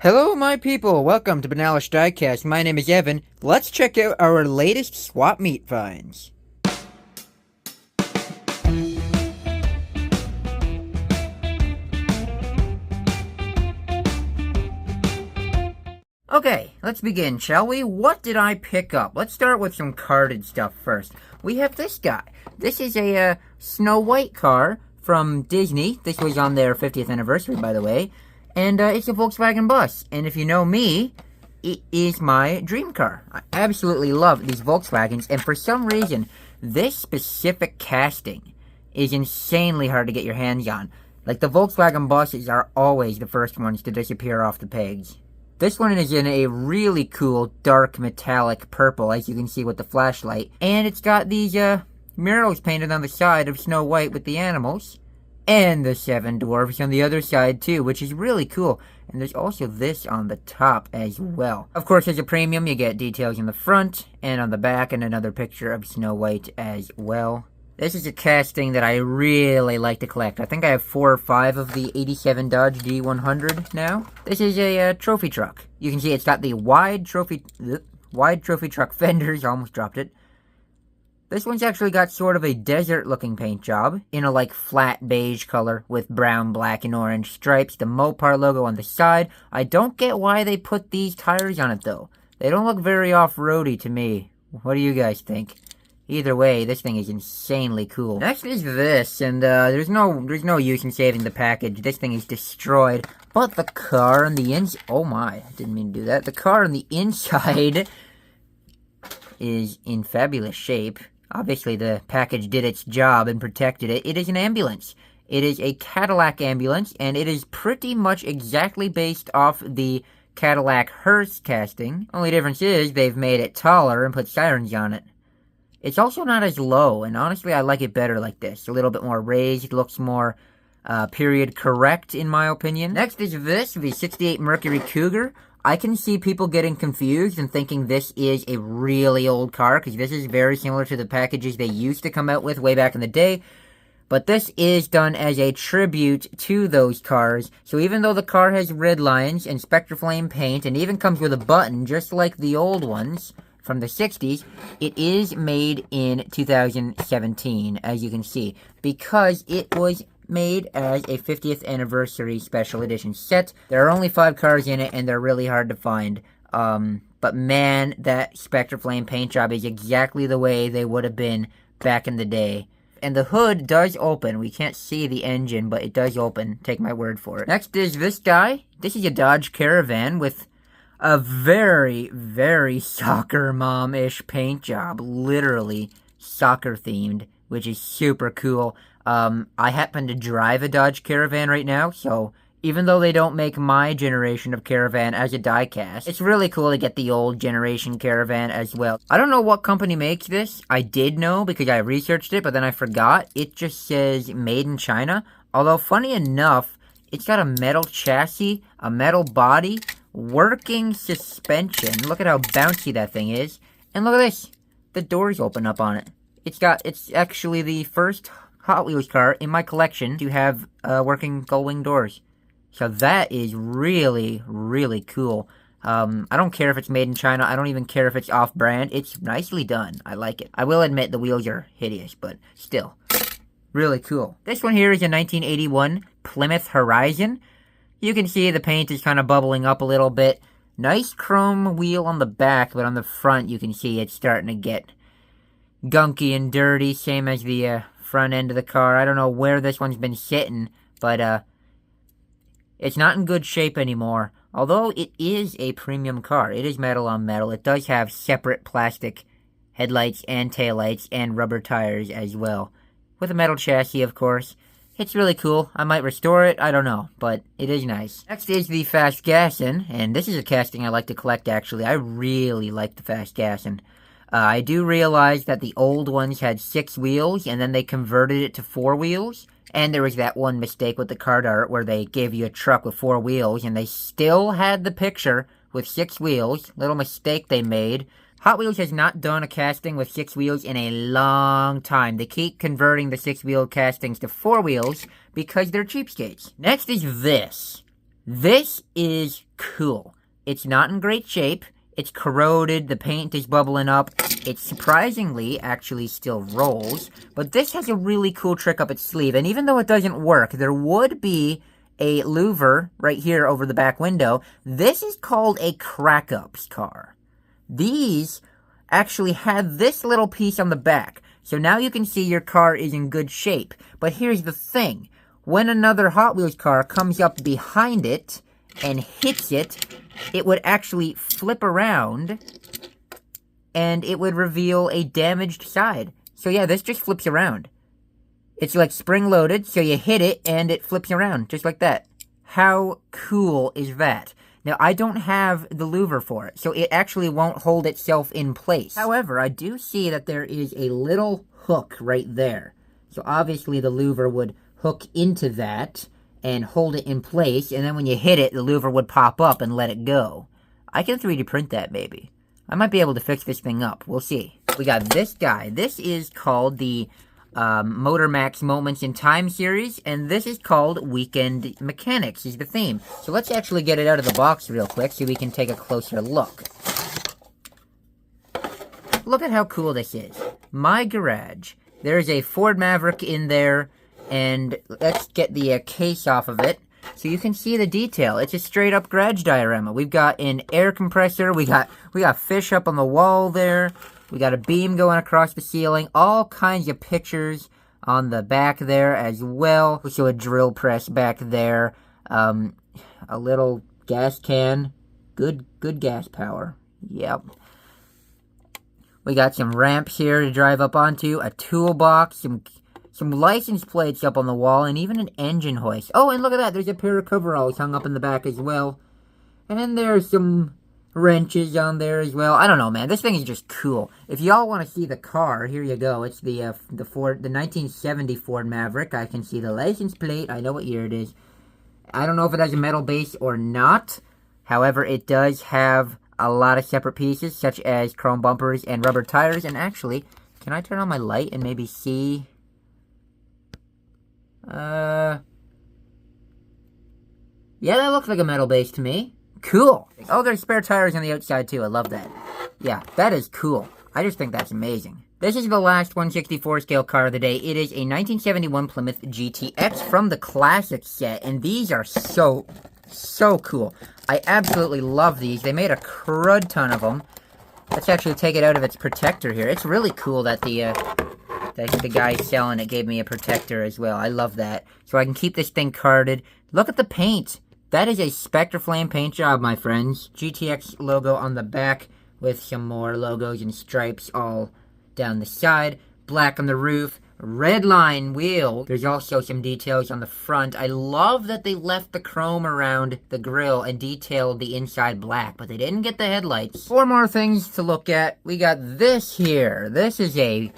Hello, my people. Welcome to Banalish Diecast. My name is Evan. Let's check out our latest swap meet finds. Okay, let's begin, shall we? What did I pick up? Let's start with some carded stuff first. We have this guy. This is a Snow White car from Disney. This was on their 50th anniversary, by the way. And it's a Volkswagen bus. And if you know me, it is my dream car. I absolutely love these Volkswagens. And for some reason, this specific casting is insanely hard to get your hands on. Like, the Volkswagen buses are always the first ones to disappear off the page. This one is in a really cool dark metallic purple, as you can see with the flashlight. And it's got these murals painted on the side of Snow White with the animals. And the 7 dwarfs on the other side too, which is really cool. And there's also this on the top as well. Of course, as a premium, you get details in the front and on the back, and another picture of Snow White as well. This is a casting that I really like to collect. I think I have 4 or 5 of the 87 Dodge D100 now. This is a trophy truck. You can see it's got the wide trophy truck fenders. Almost dropped it. This one's actually got sort of a desert-looking paint job in a, like, flat beige color with brown, black, and orange stripes. The Mopar logo on the side. I don't get why they put these tires on it, though. They don't look very off-roady to me. What do you guys think? Either way, this thing is insanely cool. Next is this, and there's no use in saving the package. This thing is destroyed. But the car on the oh my, I didn't mean to do that. The car on the inside is in fabulous shape. Obviously, the package did its job and protected it. It is an ambulance. It is a Cadillac ambulance, and it is pretty much exactly based off the Cadillac hearse casting. Only difference is they've made it taller and put sirens on it. It's also not as low, and honestly, I like it better like this. A little bit more raised, looks more period correct, in my opinion. Next is this, the 68 Mercury Cougar. I can see people getting confused and thinking this is a really old car, because this is very similar to the packages they used to come out with way back in the day. But this is done as a tribute to those cars. So even though the car has red lines and Spectre Flame paint, and even comes with a button, just like the old ones from the 60s, it is made in 2017, as you can see, because it was made as a 50th anniversary special edition set. There are only 5 cars in it, and they're really hard to find. But man, that Spectre Flame paint job is exactly the way they would have been back in the day. And the hood does open. We can't see the engine, but it does open. Take my word for it. Next is this guy. This is a Dodge Caravan with a very, very soccer mom-ish paint job. Literally soccer themed, which is super cool. I happen to drive a Dodge Caravan right now, so even though they don't make my generation of Caravan as a diecast, it's really cool to get the old generation Caravan as well. I don't know what company makes this. I did know because I researched it, but then I forgot. It just says made in China. Although, funny enough, it's got a metal chassis, a metal body, working suspension. Look at how bouncy that thing is. And look at this. The doors open up on it. It's actually the first Hot Wheels car in my collection to have working gull-wing doors. So that is really, really cool. I don't care if it's made in China. I don't even care if it's off-brand. It's nicely done. I like it. I will admit the wheels are hideous, but still, really cool. This one here is a 1981 Plymouth Horizon. You can see the paint is kind of bubbling up a little bit. Nice chrome wheel on the back, but on the front you can see it's starting to get gunky and dirty, same as the front end of the car. I don't know where this one's been sitting, but it's not in good shape anymore. Although it is a premium car. It is metal on metal. It does have separate plastic headlights and taillights and rubber tires as well. With a metal chassis, of course. It's really cool. I might restore it. I don't know, but it is nice. Next is the Fast Gassin', and this is a casting I like to collect, actually. I really like the Fast Gassin'. I do realize that the old ones had 6 wheels, and then they converted it to 4 wheels. And there was that one mistake with the card art where they gave you a truck with 4 wheels, and they still had the picture with 6 wheels. Little mistake they made. Hot Wheels has not done a casting with 6 wheels in a long time. They keep converting the 6-wheel castings to 4 wheels because they're cheapskates. Next is this. This is cool. It's not in great shape. It's corroded. The paint is bubbling up. It surprisingly actually still rolls. But this has a really cool trick up its sleeve. And even though it doesn't work, there would be a louver right here over the back window. This is called a crack-ups car. These actually have this little piece on the back. So now you can see your car is in good shape. But here's the thing. When another Hot Wheels car comes up behind it and hits it, it would actually flip around and it would reveal a damaged side. So yeah, this just flips around. It's like spring-loaded, so you hit it and it flips around, just like that. How cool is that? Now, I don't have the louver for it, so it actually won't hold itself in place. However, I do see that there is a little hook right there. So obviously the louver would hook into that and hold it in place, and then when you hit it, the louver would pop up and let it go. I can 3D print that, maybe. I might be able to fix this thing up. We'll see. We got this guy. This is called the Motor Max Moments in Time series, and this is called Weekend Mechanics is the theme. So let's actually get it out of the box real quick so we can take a closer look. Look at how cool this is. My garage. There's a Ford Maverick in there, and let's get the case off of it so you can see the detail. It's a straight up garage diorama. We've got an air compressor. We got fish up on the wall there. We got a beam going across the ceiling. All kinds of pictures on the back there as well. We show a drill press back there. A little gas can. Good gas power. Yep. We got some ramps here to drive up onto. A toolbox. Some license plates up on the wall. And even an engine hoist. Oh, and look at that. There's a pair of coveralls hung up in the back as well. And there's some wrenches on there as well. I don't know, man. This thing is just cool. If y'all want to see the car, here you go. It's the 1970 Ford Maverick. I can see the license plate. I know what year it is. I don't know if it has a metal base or not. However, it does have a lot of separate pieces, such as chrome bumpers and rubber tires. And actually, can I turn on my light and maybe see? Yeah, that looks like a metal base to me. Cool. Oh, there's spare tires on the outside, too. I love that. Yeah, that is cool. I just think that's amazing. This is the last 1/64 scale car of the day. It is a 1971 Plymouth GTX from the classic set, and these are so cool. I absolutely love these. They made a crud ton of them. Let's actually take it out of its protector here. It's really cool that the guy selling it gave me a protector as well. I love that. So I can keep this thing carded. Look at the paint. That is a Spectre Flame paint job, my friends. GTX logo on the back with some more logos and stripes all down the side. Black on the roof. Red line wheel. There's also some details on the front. I love that they left the chrome around the grille and detailed the inside black, but they didn't get the headlights. 4 more things to look at. We got this here. This is an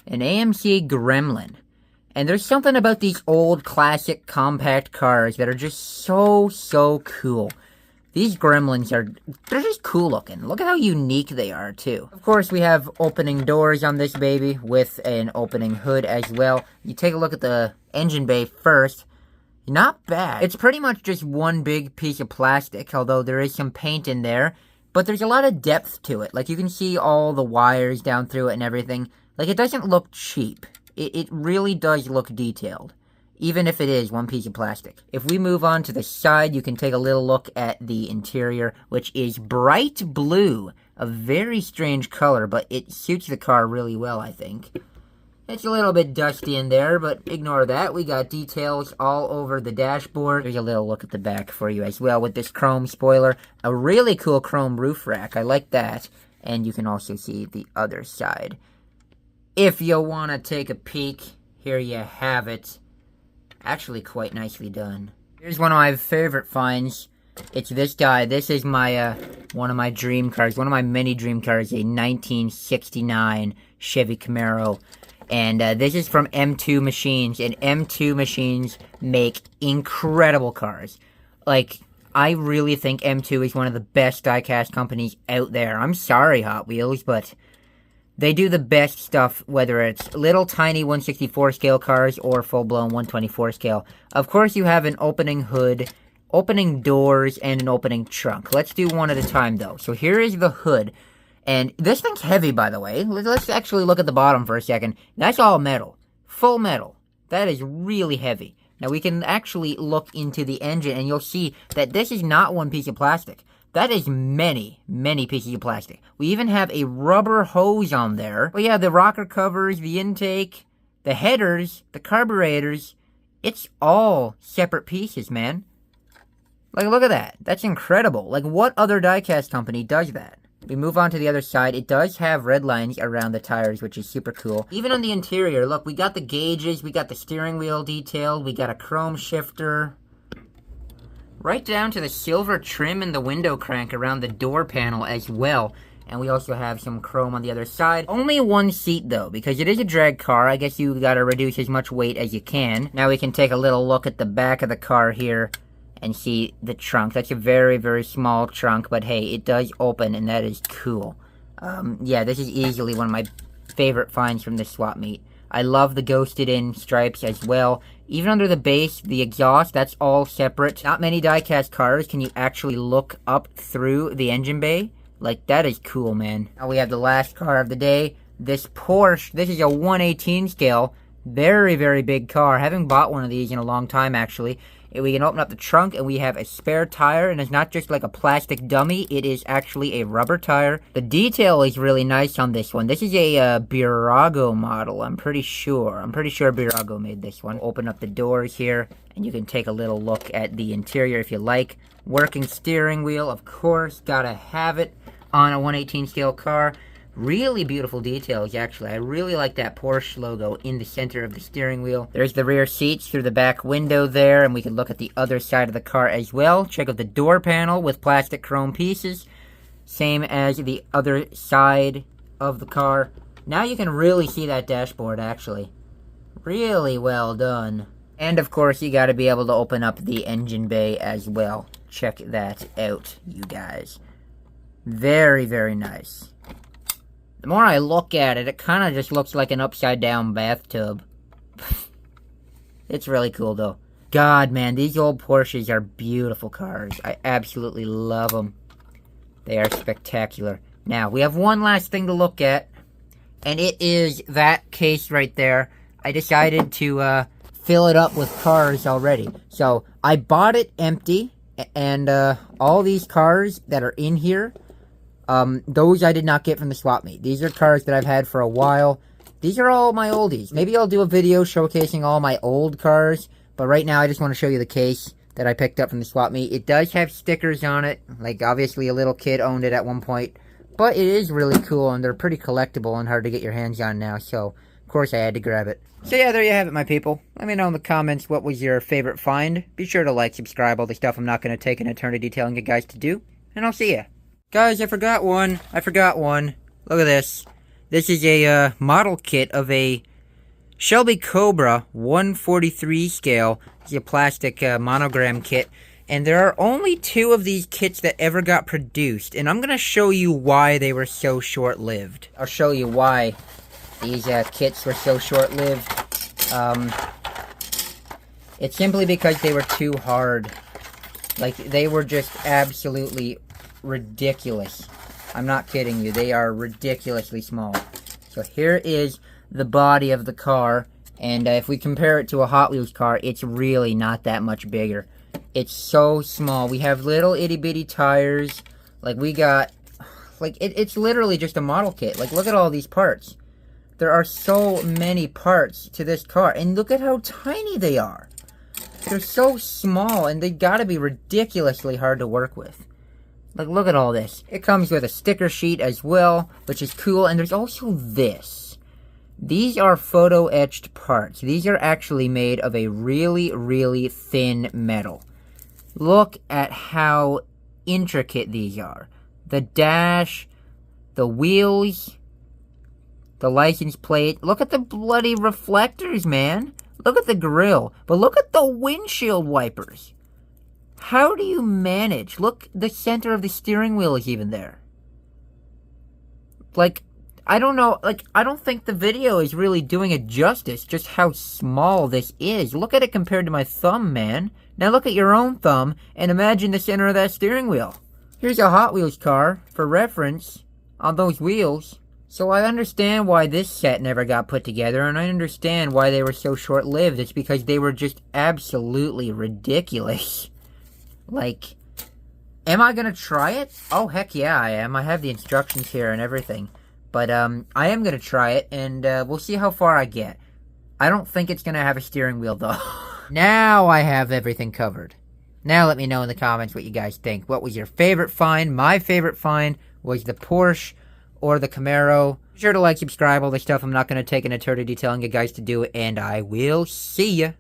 AMC Gremlin. And there's something about these old classic compact cars that are just so cool. These Gremlins they're just cool looking. Look at how unique they are too. Of course, we have opening doors on this baby with an opening hood as well. You take a look at the engine bay first. Not bad. It's pretty much just one big piece of plastic, although there is some paint in there. But there's a lot of depth to it. Like, you can see all the wires down through it and everything. Like, it doesn't look cheap. It really does look detailed, even if it is one piece of plastic. If we move on to the side, you can take a little look at the interior, which is bright blue. A very strange color, but it suits the car really well, I think. It's a little bit dusty in there, but ignore that. We got details all over the dashboard. There's a little look at the back for you as well with this chrome spoiler. A really cool chrome roof rack. I like that. And you can also see the other side. If you want to take a peek, here you have it. Actually quite nicely done. Here's one of my favorite finds. It's this guy. This is my one of my dream cars. One of my many dream cars. A 1969 Chevy Camaro. And this is from M2 Machines. And M2 Machines make incredible cars. Like, I really think M2 is one of the best diecast companies out there. I'm sorry, Hot Wheels, but they do the best stuff, whether it's little tiny 1/64 scale cars or full-blown 1/24 scale. Of course, you have an opening hood opening doors, and an opening trunk. Let's do one at a time, though. So here is the hood. And this thing's heavy, by the way. Let's actually look at the bottom for a second. That's all metal. Full metal. That is really heavy. Now, we can actually look into the engine, and you'll see that this is not one piece of plastic. That is many, many pieces of plastic. We even have a rubber hose on there. But yeah, the rocker covers, the intake, the headers, the carburetors, it's all separate pieces, man. Like, look at that. That's incredible. Like, what other diecast company does that? We move on to the other side. It does have red lines around the tires, which is super cool. Even on the interior, look, we got the gauges, we got the steering wheel detailed, we got a chrome shifter. Right down to the silver trim and the window crank around the door panel as well. And we also have some chrome on the other side. Only one seat, though, because it is a drag car. I guess you gotta reduce as much weight as you can. Now we can take a little look at the back of the car here and see the trunk. That's a very, very small trunk, but hey, it does open, and that is cool. Yeah, this is easily one of my favorite finds from this swap meet. I love the ghosted-in stripes as well. Even under the base, the exhaust, that's all separate. Not many diecast cars can you actually look up through the engine bay. Like, that is cool, man. Now we have the last car of the day. This Porsche, this is a 1/18 scale. Very, very big car. Haven't bought one of these in a long time, actually. We can open up the trunk, and we have a spare tire, and it's not just like a plastic dummy. It is actually a rubber tire. The detail is really nice on this one. This is a Birago model, I'm pretty sure. I'm pretty sure Birago made this one. Open up the doors here, and you can take a little look at the interior if you like. Working steering wheel, of course. Gotta have it on a 1/18 scale car. Really beautiful details, actually. I really like that Porsche logo in the center of the steering wheel. There's the rear seats through the back window there, and we can look at the other side of the car as well. Check out the door panel with plastic chrome pieces. Same as the other side of the car. Now you can really see that dashboard, actually. Really well done. And, of course, you gotta be able to open up the engine bay as well. Check that out, you guys. Very, very nice. The more I look at it, it kind of just looks like an upside-down bathtub. It's really cool, though. God, man, these old Porsches are beautiful cars. I absolutely love them. They are spectacular. Now, we have one last thing to look at, and it is that case right there. I decided to fill it up with cars already. So, I bought it empty, and all these cars that are in here, those I did not get from the swap meet. These are cars that I've had for a while. These are all my oldies. Maybe I'll do a video showcasing all my old cars, but right now I just want to show you the case that I picked up from the swap meet. It does have stickers on it. Like, obviously a little kid owned it at one point, but it is really cool, and they're pretty collectible and hard to get your hands on now, so of course I had to grab it. So yeah, there you have it, my people. Let me know in the comments what was your favorite find. Be sure to like, subscribe, all the stuff I'm not going to take an eternity telling you guys to do, and I'll see ya. Guys, I forgot one. Look at this. This is a model kit of a Shelby Cobra 143 scale. It's a plastic monogram kit. And there are only 2 of these kits that ever got produced. And I'm going to show you why they were so short-lived. I'll show you why these kits were so short-lived. It's simply because they were too hard. Like, they were just absolutely ridiculous. I'm not kidding you. They are ridiculously small. So here is the body of the car, and if we compare it to a Hot Wheels car, it's really not that much bigger. It's so small. We have little itty-bitty tires. Like, we got... Like, it's literally just a model kit. Like, look at all these parts. There are so many parts to this car, and look at how tiny they are. They're so small, and they gotta be ridiculously hard to work with. Like, look at all this. It comes with a sticker sheet as well, which is cool. And there's also this. These are photo-etched parts. These are actually made of a really, really thin metal. Look at how intricate these are. The dash, the wheels, the license plate. Look at the bloody reflectors, man. Look at the grille. But look at the windshield wipers. How do you manage? Look, the center of the steering wheel is even there. Like, I don't know, like, I don't think the video is really doing it justice, just how small this is. Look at it compared to my thumb, man. Now look at your own thumb, and imagine the center of that steering wheel. Here's a Hot Wheels car, for reference, on those wheels. So I understand why this set never got put together, and I understand why they were so short-lived. It's because they were just absolutely ridiculous. Like, am I gonna try it? Oh, heck yeah, I am. I have the instructions here and everything. But, I am gonna try it, and, we'll see how far I get. I don't think it's gonna have a steering wheel, though. Now I have everything covered. Now let me know in the comments what you guys think. What was your favorite find? My favorite find was the Porsche or the Camaro. Be sure to like, subscribe, all this stuff I'm not gonna take an eternity telling you guys to do, and I will see ya.